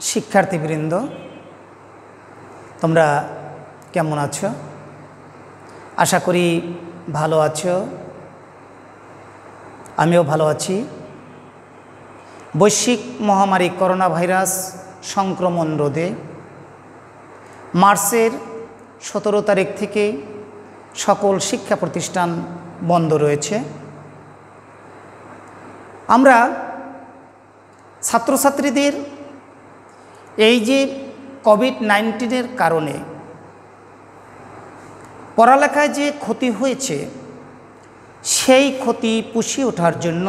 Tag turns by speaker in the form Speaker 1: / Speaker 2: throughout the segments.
Speaker 1: শিক্ষার্থীবৃন্দ, তোমরা কেমন আছো? আশা করি ভালো আছো। আমিও ভালো আছি। বৈশ্বিক মহামারী করোনা ভাইরাস সংক্রমণ রোধে মার্চের 17 তারিখ থেকে সকল শিক্ষা প্রতিষ্ঠান বন্ধ রয়েছে। আমরা ছাত্রছাত্রীদের এই যে কোভিড-19-এর কারণে পড়ালেখায় যে ক্ষতি হয়েছে, সেই ক্ষতি পুষিয়ে ওঠার জন্য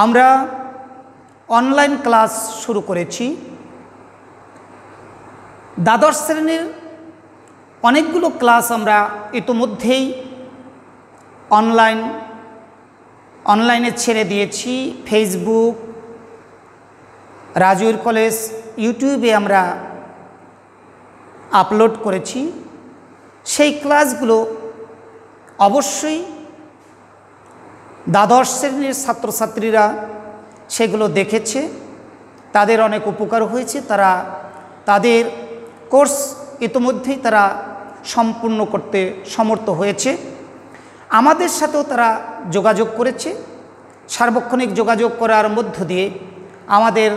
Speaker 1: আমরা অনলাইন ক্লাস শুরু করেছি। দ্বাদশ শ্রেণীর অনেকগুলো ক্লাস আমরা ইতোমধ্যেই অনলাইনে ছেড়ে দিয়েছি। ফেসবুক, রাজুর কলেজ, ইউটিউবে আমরা আপলোড করেছি। সেই ক্লাসগুলো অবশ্যই দ্বাদশ শ্রেণীর ছাত্রছাত্রীরা সেগুলো দেখেছে, তাদের অনেক উপকার হয়েছে। তারা তাদের কোর্স ইতোমধ্যেই তারা সম্পূর্ণ করতে সমর্থ হয়েছে। আমাদের সাথেও তারা যোগাযোগ করেছে। সার্বক্ষণিক যোগাযোগ করার মধ্য দিয়ে আমাদের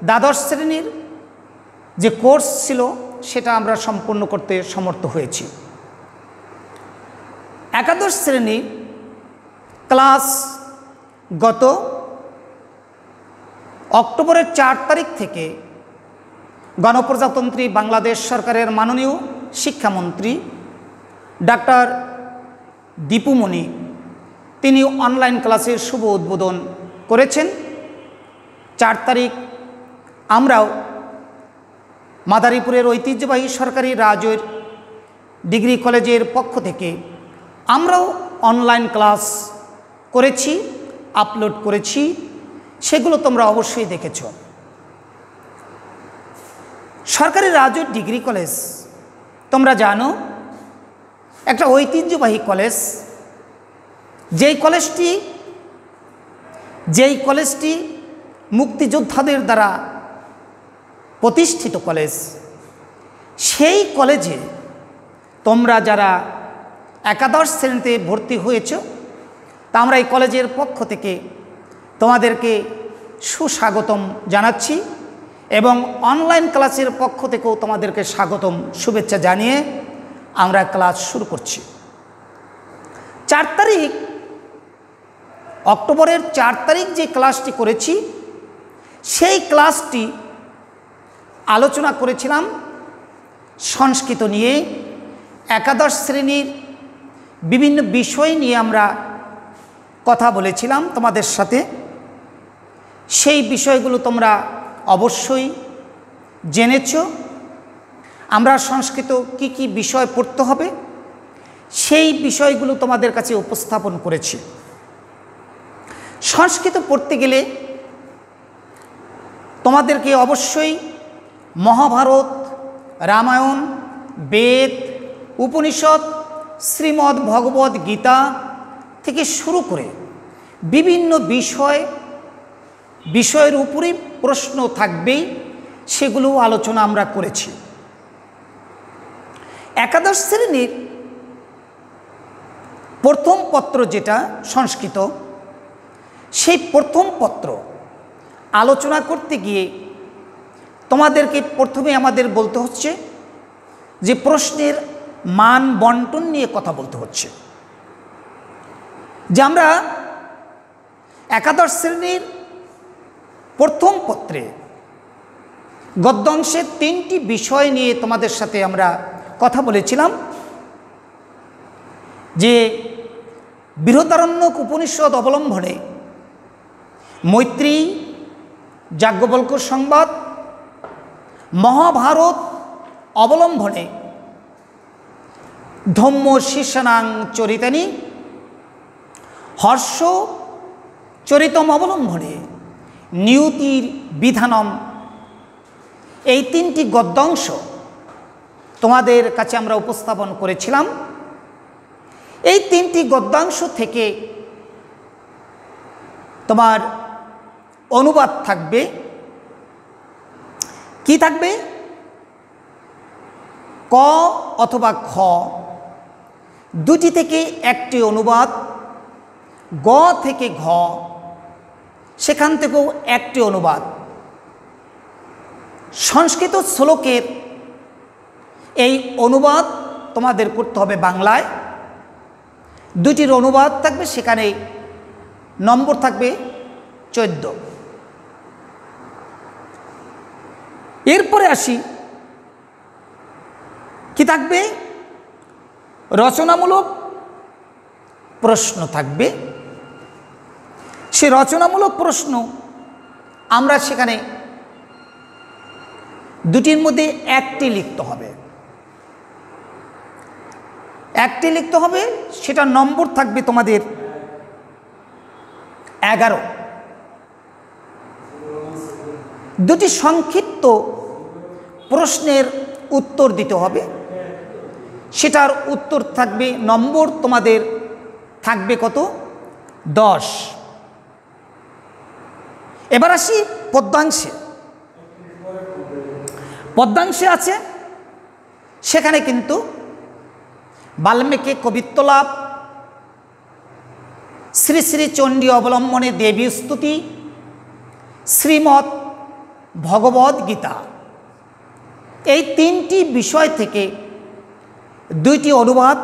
Speaker 1: দ্বাদশ শ্রেণীর যে কোর্স ছিল সেটা আমরা সম্পূর্ণ করতে সমর্থ হয়েছি। একাদশ শ্রেণীর ক্লাস গত অক্টোবরের 4 তারিখ থেকে গণপ্রজাতন্ত্রী বাংলাদেশ সরকারের মাননীয় শিক্ষামন্ত্রী ডাক্তার দীপু মনি তিনি অনলাইন ক্লাসের শুভ উদ্বোধন করেছেন। 4 তারিখ আমরাও মাদারীপুরের ঐতিহ্যবাহী সরকারি রাজৈর ডিগ্রি কলেজের পক্ষ থেকে আমরাও অনলাইন ক্লাস করেছি, আপলোড করেছি। সেগুলো তোমরা অবশ্যই দেখেছ। সরকারি রাজৈর ডিগ্রি কলেজ তোমরা জানো একটা ঐতিহ্যবাহী কলেজ। যেই কলেজটি মুক্তিযোদ্ধাদের দ্বারা প্রতিষ্ঠিত কলেজ। সেই কলেজে তোমরা যারা একাদশ শ্রেণীতে ভর্তি হয়েছ, তা আমরা এই কলেজের পক্ষ থেকে তোমাদেরকে সুস্বাগতম জানাচ্ছি এবং অনলাইন ক্লাসের পক্ষ থেকেও তোমাদেরকে স্বাগতম, শুভেচ্ছা জানিয়ে আমরা ক্লাস শুরু করছি। 4 তারিখ অক্টোবরের 4 তারিখ যে ক্লাসটি করেছি, সেই ক্লাসটি আলোচনা করেছিলাম সংস্কৃত নিয়ে। একাদশ শ্রেণীর বিভিন্ন বিষয় নিয়ে আমরা কথা বলেছিলাম তোমাদের সাথে। সেই বিষয়গুলো তোমরা অবশ্যই জেনেছ। আমরা সংস্কৃত কি কি বিষয় পড়তে হবে সেই বিষয়গুলো তোমাদের কাছে উপস্থাপন করেছি। সংস্কৃত পড়তে গেলে তোমাদেরকে অবশ্যই মহাভারত, রামায়ণ, বেদ, উপনিষদ, শ্রীমদ্ ভগবদ গীতা থেকে শুরু করে বিভিন্ন বিষয়ের উপরই প্রশ্ন থাকবেই, সেগুলো আলোচনা আমরা করেছি। একাদশ শ্রেণীর প্রথম পত্র যেটা সংস্কৃত, সেই প্রথম পত্র আলোচনা করতে গিয়ে তোমাদেরকে প্রথমে আমাদের বলতে হচ্ছে যে প্রশ্নের মান বন্টন নিয়ে কথা বলতে হচ্ছে। যে আমরা একাদশ শ্রেণীর প্রথম পত্রে গদ্যাংশের 3টি বিষয় নিয়ে তোমাদের সাথে আমরা কথা বলেছিলাম। যে বৃহদারণ্যক উপনিষদ অবলম্বনে মৈত্রেয়ী, যাজ্ঞবল্ক্য সংবাদ, মহাভারত অবলম্বনে ধম্ম শীর্ষানাং চরিতানি, হর্ষ চরিতম অবলম্বনে নিয়তির বিধানম, এই 3টি গদ্যাংশ তোমাদের কাছে আমরা উপস্থাপন করেছিলাম। এই 3টি গদ্যাংশ থেকে তোমার অনুবাদ থাকবে কি থাকবে? ক অথবা খ দুটি থেকে একটি অনুবাদ, গ থেকে ঘ সেখান থেকেও একটি অনুবাদ। সংস্কৃত শ্লোকের এই অনুবাদ তোমাদের করতে হবে বাংলায়। দুটির অনুবাদ থাকবে, সেখানে নম্বর থাকবে 14। এরপরে আসি, কি থাকবে? রচনামূলক প্রশ্ন থাকবে। সে রচনামূলক প্রশ্ন আমরা সেখানে দুটির মধ্যে একটি লিখতে হবে, একটি লিখতে হবে। সেটা নম্বর থাকবে তোমাদের 11। দুটি সংক্ষিপ্ত প্রশ্নের উত্তর দিতে হবে, সেটার উত্তর থাকবে, নম্বর তোমাদের থাকবে কত? 10। এবার আসি পদ্যাংশে। পদ্যাংশে আছে সেখানে কিন্তু বাল্মীকি কবিত্বলাভ, শ্রী শ্রী চণ্ডী অবলম্বনে দেবী স্তুতি, শ্রীমৎ ভগবদ গীতা, এই তিনটি বিষয় থেকে দুইটি অনুবাদ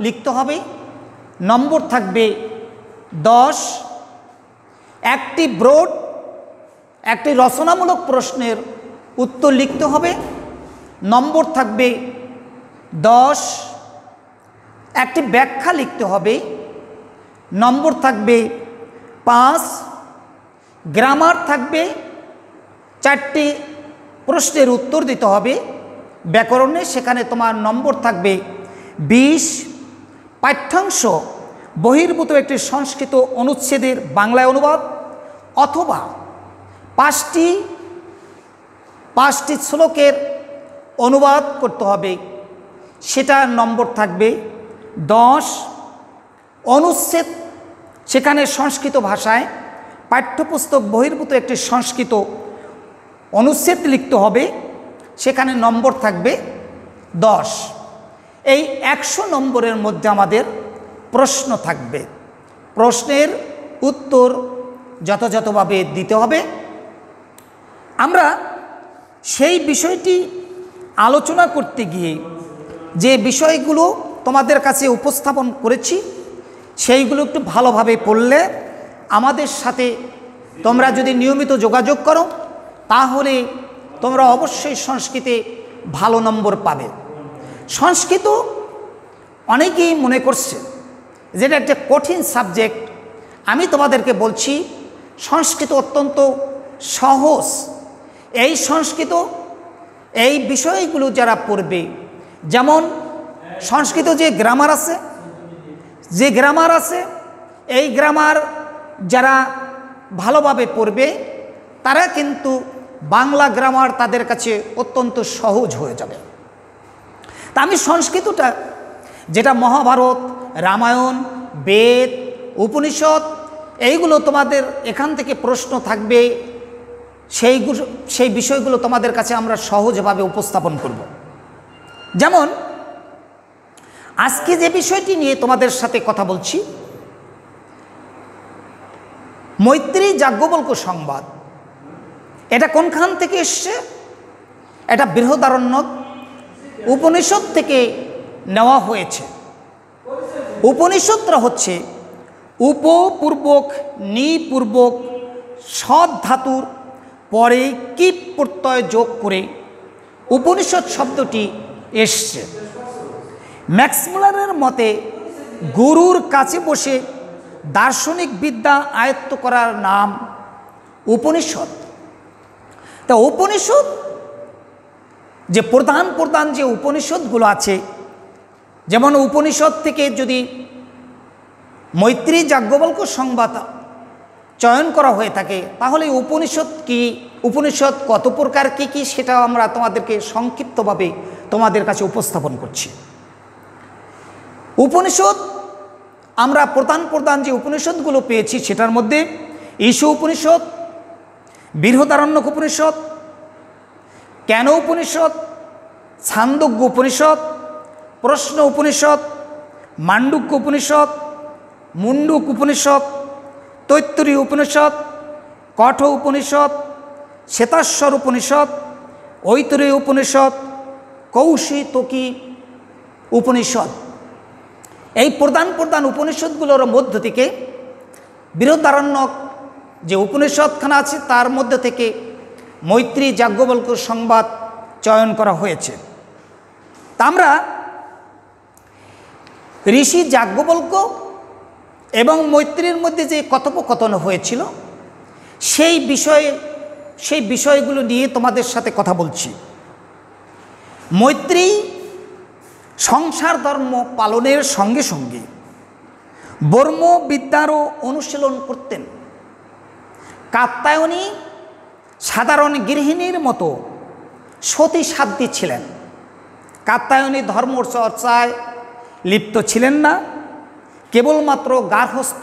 Speaker 1: লিখতে হবে, নম্বর থাকবে 10। একটি ব্রড, একটি রচনামূলক প্রশ্নের উত্তর লিখতে হবে, নম্বর থাকবে 10। একটি ব্যাখ্যা লিখতে হবে, নম্বর থাকবে 5। গ্রামার থাকবে, 4টি প্রশ্নের উত্তর দিতে হবে ব্যাকরণে, সেখানে তোমার নম্বর থাকবে 20। পাঠ্যাংশ বহির্ভূত একটি সংস্কৃত অনুচ্ছেদের বাংলায় অনুবাদ অথবা 5টি শ্লোকের অনুবাদ করতে হবে, সেটার নম্বর থাকবে 10। অনুচ্ছেদ, সেখানে সংস্কৃত ভাষায় পাঠ্যপুস্তক বহির্ভূত একটি সংস্কৃত অনুচ্ছেদ লিখতে হবে, সেখানে নম্বর থাকবে 10। এই 100 নম্বরের মধ্যে আমাদের প্রশ্ন থাকবে। প্রশ্নের উত্তর যথাযথভাবে দিতে হবে। আমরা সেই বিষয়টি আলোচনা করতে গিয়ে যে বিষয়গুলো তোমাদের কাছে উপস্থাপন করেছি সেইগুলো একটু ভালোভাবে পড়লে আমাদের সাথে তোমরা যদি নিয়মিত যোগাযোগ করো তাহলে তোমরা অবশ্যই সংস্কৃতে ভালো নম্বর পাবে। সংস্কৃত অনেকেই মনে করছে যেটা একটা কঠিন সাবজেক্ট। আমি তোমাদেরকে বলছি সংস্কৃত অত্যন্ত সহজ। এই সংস্কৃত এই বিষয়গুলো যারা পড়বে, যেমন সংস্কৃত যে গ্রামার আছে এই গ্রামার যারা ভালোভাবে পড়বে তারা কিন্তু বাংলা গ্রামার তাদের কাছে অত্যন্ত সহজ হয়ে যাবে। তা আমি সংস্কৃতটা যেটা মহাভারত, রামায়ণ, বেদ, উপনিষদ এইগুলো তোমাদের এখান থেকে প্রশ্ন থাকবে, সেই বিষয়গুলো তোমাদের কাছে আমরা সহজভাবে উপস্থাপন করব। যেমন আজকে যে বিষয়টি নিয়ে তোমাদের সাথে কথা বলছি, মৈত্রী যাজ্ঞবল্ক্য সংবাদ, এটা কোনখান থেকে এসছে? এটা বৃহদারণ্যক উপনিষদ থেকে নেওয়া হয়েছে। উপনিষদরা হচ্ছে উপপূর্বক নিপূর্বক সৎ ধাতুর পরে কি প্রত্যয় যোগ করে উপনিষদ শব্দটি এসছে। ম্যাক্স মুলারের মতে গুরুর কাছে বসে দার্শনিক বিদ্যা আয়ত্ত করার নাম উপনিষদ। তা উপনিষদ যে প্রধান যে উপনিষদগুলো আছে, যেমন উপনিষদ থেকে যদি মৈত্রী যাজ্ঞবল্ক্য সংবাদ চয়ন করা হয়ে থাকে তাহলে উপনিষদ কি, উপনিষদ কত প্রকার, কি সেটা আমরা তোমাদেরকে সংক্ষিপ্তভাবে তোমাদের কাছে উপস্থাপন করছি। উপনিষদ আমরা প্রধান যে উপনিষদগুলো পেয়েছি সেটার মধ্যে ঈশ উপনিষদ, বৃহদারণ্যক উপনিষদ, কেন উপনিষদ, ছান্দোগ্য উপনিষদ, প্রশ্ন উপনিষদ, মান্ডুক্য উপনিষদ, মুন্ডুক উপনিষদ, তৈত্তরীয় উপনিষদ, কঠ উপনিষদ, শ্বেতাশ্বর উপনিষদ, ঐতরেয় উপনিষদ, কৌশিতকী উপনিষদ, এই প্রধান প্রধান উপনিষদগুলোর মধ্য থেকে বৃহদারণ্যক যে উপনিষদখানা আছে তার মধ্য থেকে মৈত্রী যাজ্ঞবল্ক্য সংবাদ চয়ন করা হয়েছে। তা আমরা ঋষি যাজ্ঞবল্ক্য এবং মৈত্রীর মধ্যে যে কথোপকথন হয়েছিল সেই বিষয়গুলো নিয়ে তোমাদের সাথে কথা বলছি। মৈত্রী সংসার ধর্ম পালনের সঙ্গে সঙ্গে ব্রহ্মবিদ্যারও অনুশীলন করতেন। কাত্যায়নী সাধারণ গৃহিণীর মতো সতী সাধ্বী ছিলেন। কাত্যায়নী ধর্মচর্চায় লিপ্ত ছিলেন না, কেবলমাত্র গার্হস্থ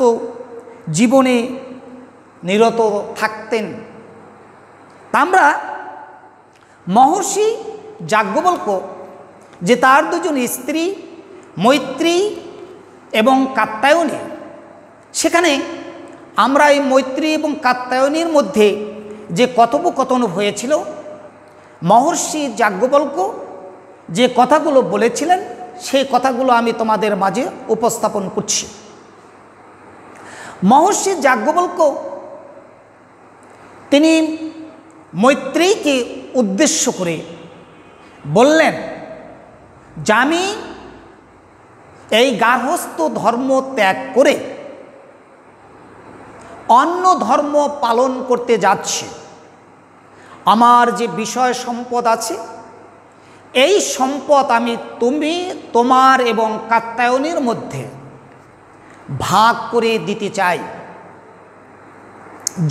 Speaker 1: জীবনে নিরত থাকতেন। আমরা মহর্ষি যাজ্ঞবল্ক্য যে তার দুজন স্ত্রী মৈত্রী এবং কাত্যায়নী, সেখানে আমরা এই মৈত্রী এবং কাত্যায়নীর মধ্যে যে কথোপকথন হয়েছিল, মহর্ষি যাজ্ঞবল্ক্য যে কথাগুলো বলেছিলেন সেই কথাগুলো আমি তোমাদের মাঝে উপস্থাপন করছি। মহর্ষি যাজ্ঞবল্ক্য তিনি মৈত্রীকে উদ্দেশ্য করে বললেন যে আমি এই গার্হস্থ্য ধর্ম ত্যাগ করে অন্য ধর্ম পালন করতে যাচ্ছি। আমার যে বিষয় সম্পদ আছে এই সম্পদ আমি তোমার এবং কাত্যায়নীর মধ্যে ভাগ করে দিতে চাই।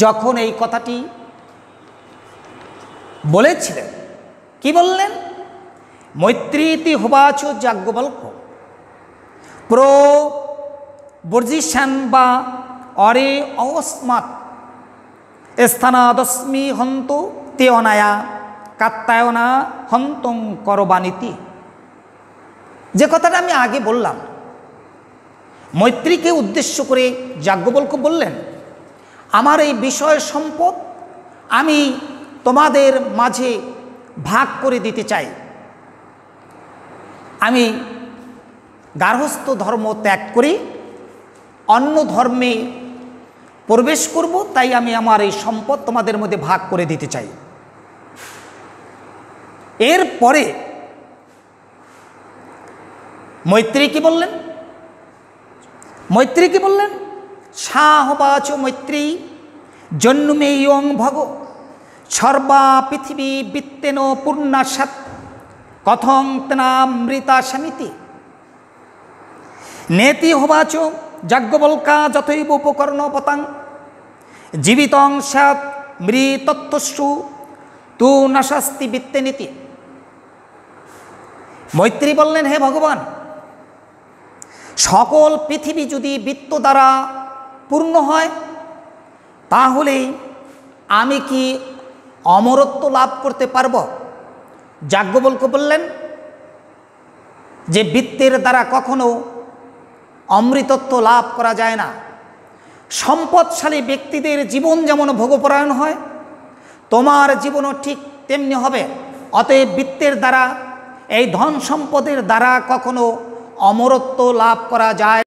Speaker 1: যখন এই কথাটি বলেছিলেন, কি বললেন? মৈত্রীতি হোবাচ যাজ্ঞবল্ক্য প্রবর্জিষ্যান বা অরে অস্মাৎ স্থানাদস্মি হন্ত তে অনায়া কাত্যায়না হন্তং করবানীতি। যে কথাটা আমি আগে বললাম, মৈত্রীকে উদ্দেশ্য করে যাজ্ঞবল্ক্য বললেন, আমার এই বিষয় সম্পদ আমি তোমাদের মাঝে ভাগ করে দিতে চাই। আমি গার্হস্থ্য ধর্ম ত্যাগ করে অন্য ধর্মে প্রবেশ করব, তাই আমি আমার এই সম্পদ তোমাদের মধ্যে ভাগ করে দিতে চাই। এরপরে মৈত্রী কি বললেন? মৈত্রী কি বললেন? সাহবাচ মৈত্রী জন্মেয়ং ভগ সর্বা পৃথিবী বৃত্তেন পূর্ণাসাৎ কথং তেনামৃতা সমিতি নেতি হোবাচ যাজ্ঞবল্কা যথৈব উপকর্ণ পতাং জীবিতং স্যাৎ মৃতত্বস্যু তু নাশাস্তি বৃত্তে নীতি। মৈত্রী বললেন, হে ভগবান, সকল পৃথিবী যদি বৃত্ত দ্বারা পূর্ণ হয় তাহলে আমি কি অমরত্ব লাভ করতে পারব? যাজ্ঞবল্ক্য বললেন যে বৃত্তের দ্বারা কখনো অমৃতত্ব লাভ করা যায় না। সম্পদশালী ব্যক্তিদের জীবন যেমন ভোগপরায়ণ হয়, তোমার জীবনও ঠিক তেমনি হবে। অতএব বৃত্তের দ্বারা, এই ধন সম্পদের দ্বারা কখনো অমরত্ব লাভ করা যায়